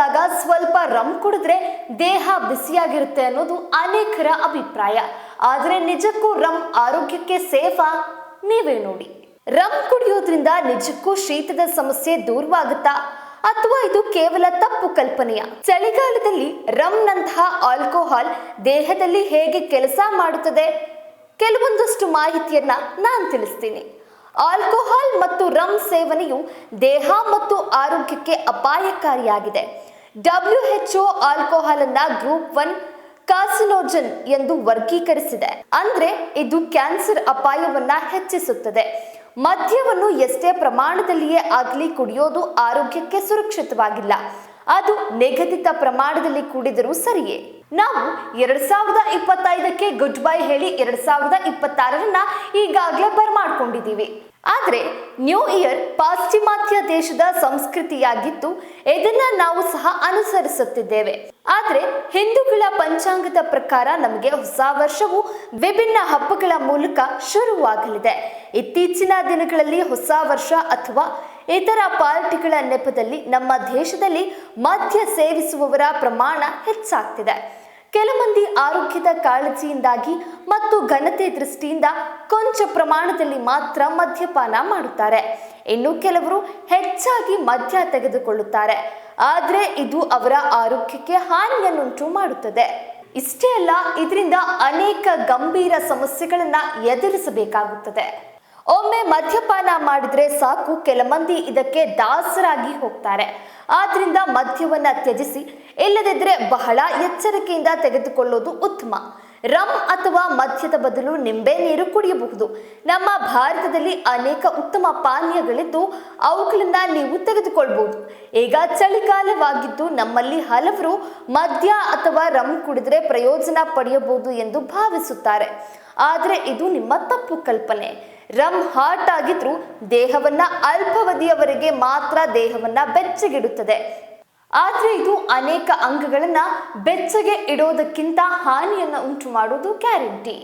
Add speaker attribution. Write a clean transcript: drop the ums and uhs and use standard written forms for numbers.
Speaker 1: ಇದ್ದಾಗ ಸ್ವಲ್ಪ ರಮ್ ಕುಡಿದ್ರೆ ದೇಹ ಬಿಸಿಯಾಗಿರುತ್ತೆ ಅನ್ನೋದು ಅನೇಕರ ಅಭಿಪ್ರಾಯ. ಆದ್ರೆ ನಿಜಕ್ಕೂ ರಮ್ ಆರೋಗ್ಯಕ್ಕೆ ಸೇಫಾ? ನೀವೇ ನೋಡಿ. ರಮ್ ಕುಡಿಯೋದ್ರಿಂದ ನಿಜಕ್ಕೂ ಶೀತದ ಸಮಸ್ಯೆ ದೂರವಾಗುತ್ತಾ ಅಥವಾ ಇದು ಕೇವಲ ತಪ್ಪು ಕಲ್ಪನೆಯ? ಚಳಿಗಾಲದಲ್ಲಿ ರಮ್ ನಂತಹ ಆಲ್ಕೋಹಾಲ್ ದೇಹದಲ್ಲಿ ಹೇಗೆ ಕೆಲಸ ಮಾಡುತ್ತದೆ, ಕೆಲವೊಂದಷ್ಟು ಮಾಹಿತಿಯನ್ನ ನಾನು ತಿಳಿಸ್ತೀನಿ. ಆಲ್ಕೋಹಾಲ್ ಮತ್ತು ರಮ್ ಸೇವನೆಯು ದೇಹ ಮತ್ತು ಆರೋಗ್ಯಕ್ಕೆ ಅಪಾಯಕಾರಿಯಾಗಿದೆ. WHO ಆಲ್ಕೋಹಾಲ್ ಅನ್ನ ಗ್ರೂಪ್ 1 ಕಾರ್ಸಿನೋಜನ್ ಎಂದು ವರ್ಗೀಕರಿಸಿದೆ. ಅಂದ್ರೆ ಇದು ಕ್ಯಾನ್ಸರ್ ಅಪಾಯವನ್ನ ಹೆಚ್ಚಿಸುತ್ತದೆ. ಮದ್ಯವನ್ನು ಎಷ್ಟೇ ಪ್ರಮಾಣದಲ್ಲಿಯೇ ಆಗಲಿ ಕುಡಿಯೋದು ಆರೋಗ್ಯಕ್ಕೆ ಸುರಕ್ಷಿತವಾಗಿಲ್ಲ. ಅದು ನಿಗದಿತ ಪ್ರಮಾಣದಲ್ಲಿ ಕುಡಿದರೂ ಸರಿಯೇ. ನಾವು 2025ಕ್ಕೆ ಗುಡ್ ಬೈ ಹೇಳಿ 2026ರನ್ನ ಈಗಾಗಲೇ ಬರ್ಮಾಡ್ಕೊಂಡಿದ್ದೀವಿ. ಆದ್ರೆ ನ್ಯೂ ಇಯರ್ ಪಾಶ್ಚಿಮಾತ್ಯ ದೇಶದ ಸಂಸ್ಕೃತಿಯಾಗಿದ್ದು ಇದನ್ನ ನಾವು ಸಹ ಅನುಸರಿಸುತ್ತಿದ್ದೇವೆ. ಆದ್ರೆ ಹಿಂದೂಗಳ ಪಂಚಾಂಗದ ಪ್ರಕಾರ ನಮಗೆ ಹೊಸ ವರ್ಷವು ವಿಭಿನ್ನ ಹಬ್ಬಗಳ ಮೂಲಕ ಶುರುವಾಗಲಿದೆ. ಇತ್ತೀಚಿನ ದಿನಗಳಲ್ಲಿ ಹೊಸ ವರ್ಷ ಅಥವಾ ಇತರ ಪಾರ್ಟಿಗಳ ನೆಪದಲ್ಲಿ ನಮ್ಮ ದೇಶದಲ್ಲಿ ಮದ್ಯ ಸೇವಿಸುವವರ ಪ್ರಮಾಣ ಹೆಚ್ಚಾಗ್ತಿದೆ. ಕೆಲ ಮಂದಿ ಆರೋಗ್ಯದ ಕಾಳಜಿಯಿಂದಾಗಿ ಮತ್ತು ಘನತೆ ದೃಷ್ಟಿಯಿಂದ ಕೊಂಚ ಪ್ರಮಾಣದಲ್ಲಿ ಮಾತ್ರ ಮದ್ಯಪಾನ ಮಾಡುತ್ತಾರೆ. ಇನ್ನು ಕೆಲವರು ಹೆಚ್ಚಾಗಿ ಮದ್ಯ ತೆಗೆದುಕೊಳ್ಳುತ್ತಾರೆ. ಆದ್ರೆ ಇದು ಅವರ ಆರೋಗ್ಯಕ್ಕೆ ಹಾನಿಯನ್ನುಂಟು ಮಾಡುತ್ತದೆ. ಇಷ್ಟೇ ಅಲ್ಲ, ಇದರಿಂದ ಅನೇಕ ಗಂಭೀರ ಸಮಸ್ಯೆಗಳನ್ನ ಎದುರಿಸಬೇಕಾಗುತ್ತದೆ. ಒಮ್ಮೆ ಮದ್ಯಪಾನ ಮಾಡಿದ್ರೆ ಸಾಕು, ಕೆಲ ಮಂದಿ ಇದಕ್ಕೆ ದಾಸರಾಗಿ ಹೋಗ್ತಾರೆ. ಆದ್ರಿಂದ ಮದ್ಯವನ್ನ ತ್ಯಜಿಸಿ, ಇಲ್ಲದಿದ್ರೆ ಬಹಳ ಎಚ್ಚರಿಕೆಯಿಂದ ತೆಗೆದುಕೊಳ್ಳೋದು ಉತ್ತಮ. ರಮ್ ಅಥವಾ ಮದ್ಯದ ಬದಲು ನಿಂಬೆ ನೀರು ಕುಡಿಯಬಹುದು. ನಮ್ಮ ಭಾರತದಲ್ಲಿ ಅನೇಕ ಉತ್ತಮ ಪಾನೀಯಗಳಿದ್ದು ಅವುಗಳನ್ನ ನೀವು ತೆಗೆದುಕೊಳ್ಬಹುದು. ಈಗ ಚಳಿಗಾಲವಾಗಿದ್ದು ನಮ್ಮಲ್ಲಿ ಹಲವರು ಮದ್ಯ ಅಥವಾ ರಮ್ ಕುಡಿದ್ರೆ ಪ್ರಯೋಜನ ಪಡೆಯಬಹುದು ಎಂದು ಭಾವಿಸುತ್ತಾರೆ. ಆದ್ರೆ ಇದು ನಿಮ್ಮ ತಪ್ಪು ಕಲ್ಪನೆ. ರಮ್ ಹಾಟ್ ಆಗಿದ್ರೂ ದೇಹವನ್ನ ಅಲ್ಪಾವಧಿಯವರೆಗೆ ಮಾತ್ರ ದೇಹವನ್ನ ಬೆಚ್ಚಗಿಡುತ್ತದೆ. ಆದ್ರೆ ಇದು ಅನೇಕ ಅಂಗಗಳನ್ನ ಬೆಚ್ಚಗೆ ಇಡೋದಕ್ಕಿಂತ ಹಾನಿಯನ್ನ ಉಂಟು ಮಾಡುವುದು ಗ್ಯಾರಂಟಿ.